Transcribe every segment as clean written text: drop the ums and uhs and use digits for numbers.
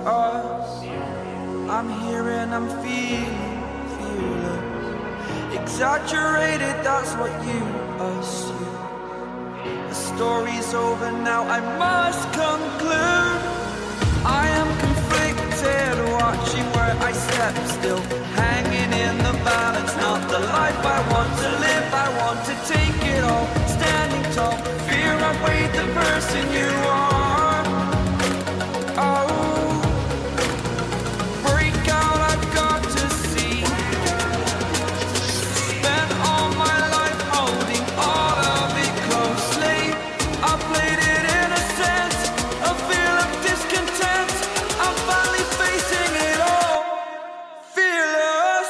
us. I'm here and I'm feeling fearless. Exaggerated, that's what you assume. The story's over now, I must conclude. I am conflicted, watching where I step still, hanging in the balance, not the life I want to live. I want to take it all, standing tall. Fear outweighed the person you are. Oh, break out, I've got to see. Spent all my life holding all of it closely. I played it innocent, a feel of discontent. I'm finally facing it all, fearless.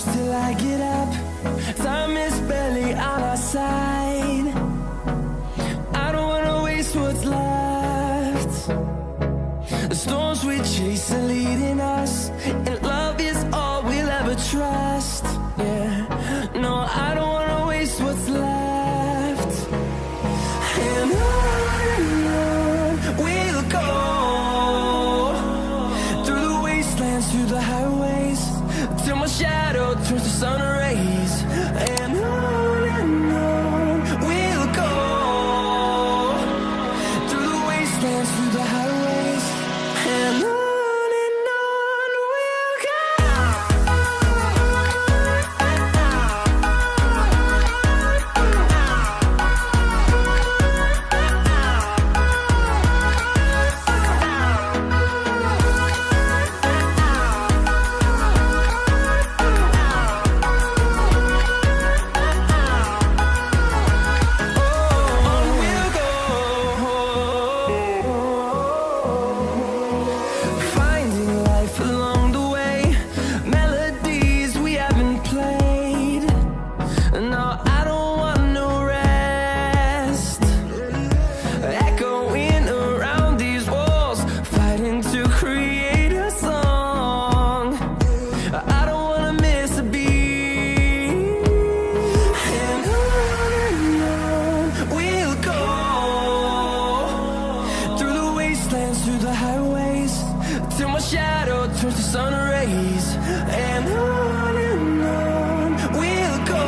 close till I get up. Time is barely on our side. I don't wanna waste what's left. The storms we chase are leading us, and love is all we'll ever trust. Yeah, no, I don't wanna waste what's left. And on we'll go, through the wastelands, through the highways, till my shadow turns to sun rays. And on we'll go, through the wastelands, through the highways, and on we'll go. Through the highways, till my shadow turns to sun rays. And on we'll go,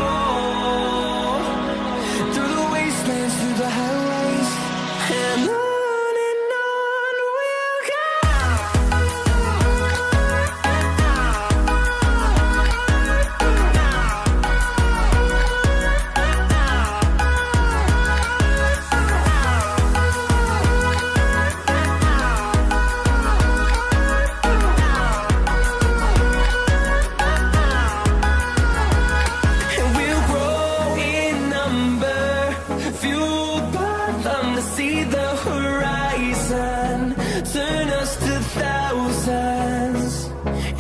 through the wastelands, through the highways, and on we'll go. See the horizon, turn us to thousands,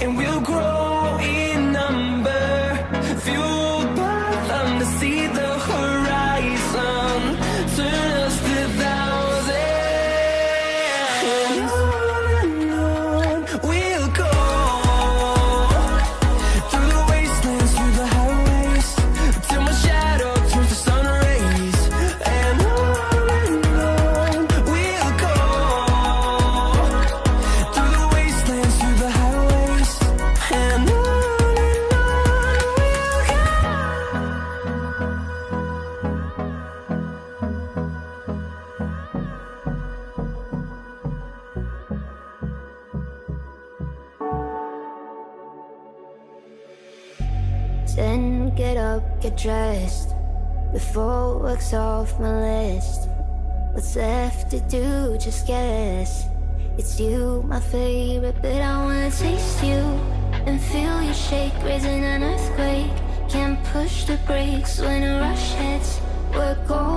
and we'll grow in number, fueled by them to see the horizon, turn us to thousands. And on we'll go, through the wastelands, through the highways, till my shadow turns to sun rays. And then get up, get dressed, before work's off my list. What's left to do, just guess. It's you, my favorite, but I wanna taste you and feel you shake, raising an earthquake. Can't push the brakes when a rush hits. We're going